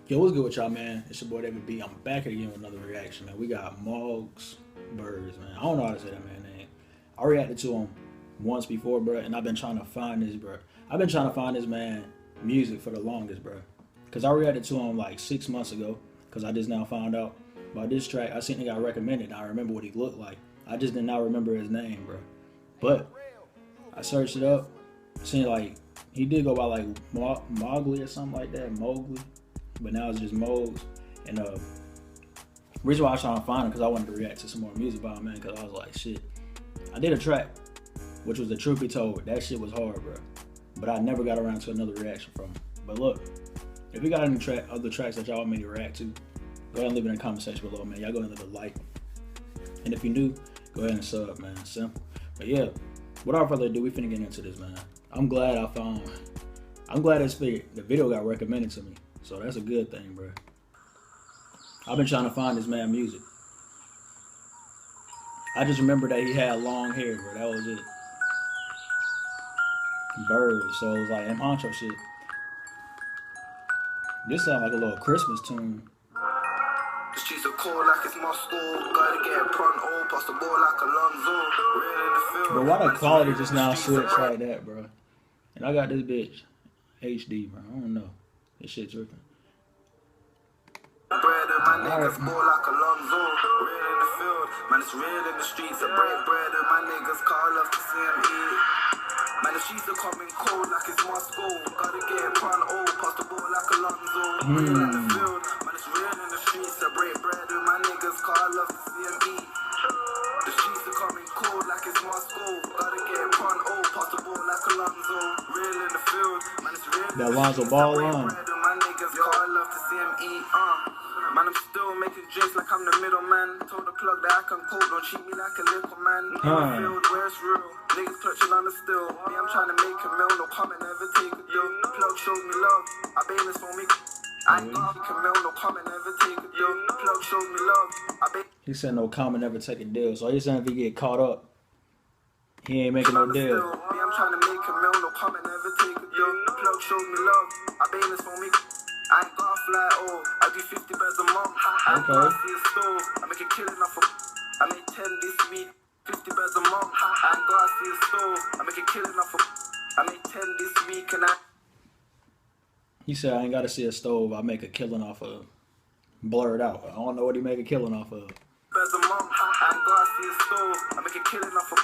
Yo, what's good with y'all, man? It's your boy David B. I'm back again with another reaction, man. We got Mowgs Birds, man. I don't know how to say that man name. I reacted to him once before, bro, and I've been trying to find this, bro. I've been trying to find this man music for the longest, bro. Cause I reacted to him like 6 months ago. Cause I just now found out about this track. I seen it got recommended. And I remember what he looked like. I just did not remember his name, bro. But I searched it up. Seen like he did go by like Mowgli or something like that, Mowgli. But now it's just Mowgs. And reason why I was trying to find him because I wanted to react to some more music by him, man. Because I was like, shit. I did a track, which was The Truth Be Told. That shit was hard, bro. But I never got around to another reaction from him. But look, if you got any other tracks that y'all want me to react to, go ahead and leave it in the comment section below, man. Y'all go ahead and leave a like. And if you're new, go ahead and sub, man. Simple. But yeah, without further ado, we finna get into this, man. I'm glad the video got recommended to me. So that's a good thing, bro. I've been trying to find this man music. I just remember that he had long hair, bro. That was it. Birds. So it was like M. Honcho shit. This sounds like a little Christmas tune. The streets are cold like it's Moscow. Gotta get pronto, pass the ball like Alonzo. Real in the field. But why the quality just now switch like that, bro? And I got this bitch HD, bro. I don't know. This shit tripping. Bread and my niggas ball like Alonzo. Real in the field, man, it's real in the streets. I break bread and my niggas call us to see him eat. Man, the streets are coming cold like it's Moscow. Gotta get pronto, pass the ball like Alonzo. Real in the field, man, it's real in the streets. I break bread and my niggas call us to see him eat. The streets are coming cold like it's Moscow. Gotta get pronto, pass the ball like Alonzo. Real in the field, man, it's real in the streets. That Alonzo ball on. My niggas call love to see him eat. Man, I'm still making drinks like I'm the middleman. Told the plug that I can cope, don't treat me like a little man. In the field where it's real, niggas clutching on the still. Me, I'm trying to make a meal, no comment, never take a deal. Plug showed me love, I been this for me. I ain't gonna make a meal, no comment, never take a deal. Plug showed me love, I been. He said no comment, never take a deal. So he's saying if he get caught up, he ain't making no deal. Me, I'm trying to make a meal, no comment, never take a deal. Plug showed me love, I been this for me. I ain't gonna fly, oh, I do 50 birds a month. I ain't gonna see a store, I make a killing off of. I made 10 this week, 50 birds a month. I ain't gonna see a store, I make a killing off of. I made 10 this week and I. He said I ain't gotta see a stove, I make a killing off of. Blurred out. I don't know what he make a killing off of. Birds a month, I ain't gonna see a store, I make a killing off of.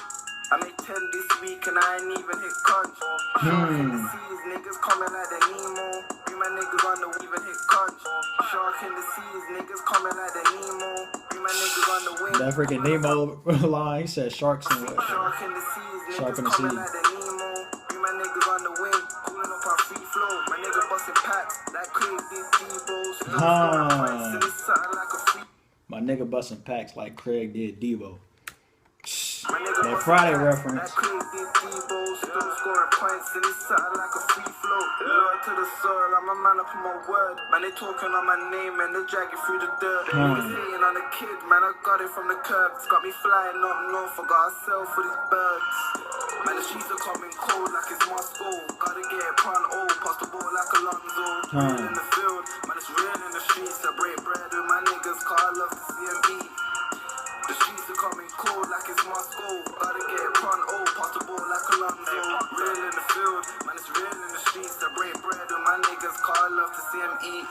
I made 10 this week and I ain't even hit crunch. Shark in the seas, niggas coming like the Nemo. Bring my niggas on the even hit crunch. Shark in the seas, niggas coming like the Nemo. Bring my niggas on the wing. That freaking Nemo line, he said sharks in what? Shark in the seas, Shark in niggas the coming sea. like the Nemo. Bring my niggas on the wing. Cooling up our free flow. My nigga busting packs like crazy Debo. Still scoring points and it's something like a free. My nigga busting packs like Craig did Debo. That Friday reference. That crazy Debo, still scoring points and it's something like a free flow. Loyal to the soil, I'm a man up on my word. Man, they talking on my name and they dragging through the dirt. Niggas hating on the kid, man, I got it from the curb. It's got me flying up north, I got a sell for these birds. Man, the streets are coming cold like it's Moscow. Gotta get it pronto, pass the ball like Alonzo. Real in the field, man, it's real in the streets. I break bread with my niggas, call love to see him eat. The streets are coming cold like it's Moscow. Gotta get it pronto, pass the ball like Alonzo. Real in the field, man, it's real in the streets. I break bread with my niggas, call love to see him eat.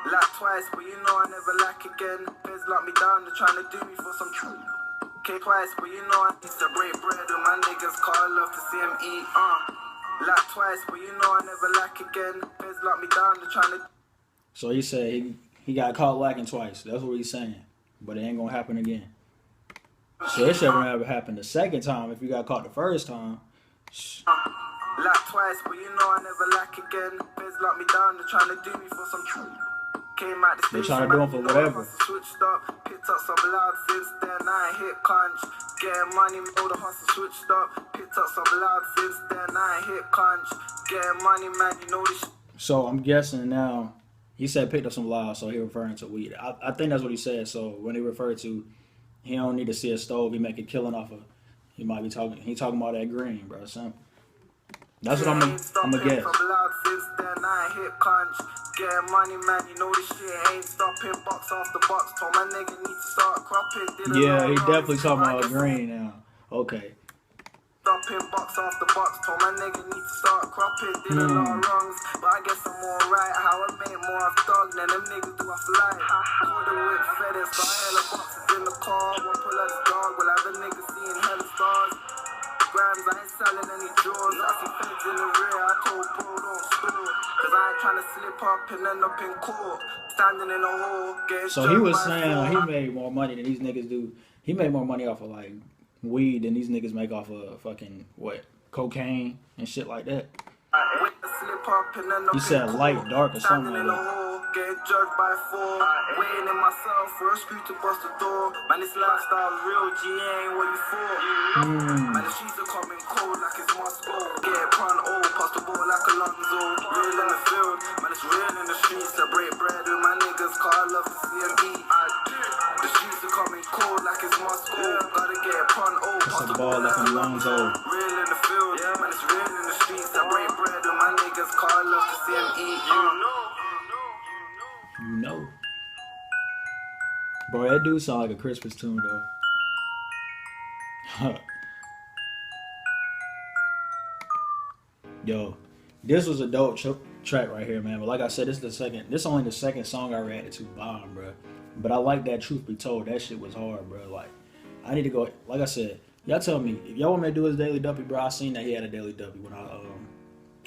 Lack twice, but you know I never lack again. Feds lock me down, they're trying to do me for some truth. Okay, twice, but you know I need to break bread with my niggas, call love to see him eat. Lack twice, but you know I never lack again. Feds lock me down, they're trying to. So he said he got caught lacking twice. That's what he's saying. But it ain't gonna happen again. So it should never happen the second time if you got caught the first time. Lack twice, but you know I never lack again. Feds lock me down, they're trying to do me for some truth. Came out the They trying to do him for whatever. Switched up, picked up some loud since then. I ain't hit conch. Getting money, know the hustle switched up. Picked up some loud since then. I ain't hit conch. Getting money, man, you know this. So I'm guessing now. He said picked up some loud, so he referring to weed. I think that's what he said. So when he referred to, he don't need to see a stove. He make a killing off of. He might be talking. He talking about that green, bro. Simple. That's what I'm gonna guess. Getting money, man, you know this shit ain't stopping. Box after box, told my nigga need to start cropping. Yeah, he definitely talking about green now. Okay. Stopping box after box, told my nigga need to start cropping. Did a lot of wrongs, but I guess I'm alright. How I make more of dog than them niggas do off life. Call the whip FedEx, got hella boxes in the car. One pull out the dog, will have a nigga seeing hella stars. Grams, I ain't selling any drawers. I see feds in the rear, I told bro don't store. Cause I ain't trying to slip up and end up in court. Standing in a hole, getting so he was saying he made more money than these niggas do. He made more money off of like weed than these niggas make off of fucking what? Cocaine and shit like that. He said light, dark or something like that. Get judged by 4, waiting in myself for a screw to bust the door. Man, this lifestyle's real, G ain't what you thought. Man, the streets are coming cold like it's Moscow. Get prone old, pass the ball like Alonzo. Real in the field, man, it's real in the streets. I break bread with my niggas, cause I love the CMB. The streets are coming cold like it's Moscow. Gotta get prone old, pass the ball like Alonzo. Real in the field, man, it's real in the streets. I break bread with my niggas, cause I love the CME. You know. Bro, that dude sound like a Christmas tune, though. Yo, this was a dope track right here, man. But like I said, this is only the second song I reacted to Bomb, bro. But I like that Truth Be Told. That shit was hard, bro. Like, I need to go, like I said, y'all tell me, if y'all want me to do his Daily Duppy, bro, I seen that he had a Daily Duppy when I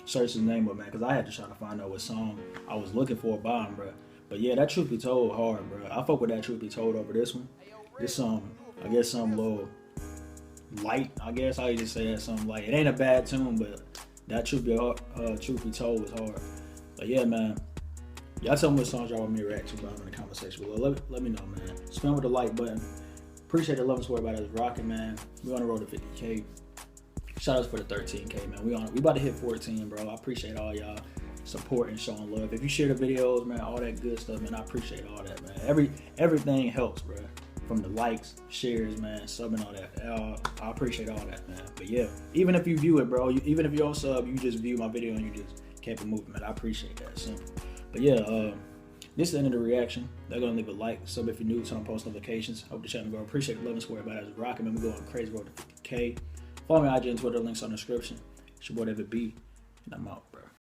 searched his name up, man. Because I had to try to find out what song I was looking for Bomb, bro. But yeah, that Truth Be Told hard, bro. I fuck with that Truth Be Told over this one. This I guess some little light. I guess I just say that something light. It ain't a bad tune, but that Truth Be Told was hard. But yeah, man. Y'all tell me what songs y'all want me to react to in the comment section below. Let me know, man. Spam with the like button. Appreciate the love and support about us rocking, man. We on the road to 50K. Shout outs for the 13K, man. We about to hit 14, bro. I appreciate all y'all support and showing love. If you share the videos, man, all that good stuff, man, I appreciate all that, man. Everything helps, bro. From the likes, shares, man, subbing, all that. I appreciate all that, man. But yeah, even if you view it, bro, even if you don't sub, you just view my video and you just kept it moving, man. I appreciate that. Simple. But yeah, this is the end of the reaction. They're gonna leave a like, sub if you're new, turn on post notifications. Hope the channel grow. Appreciate the love and support about us rocking, man. We're going crazy road to 50K. Follow me on IG and Twitter, links on the description. It's your boy David B, and I'm out, bro.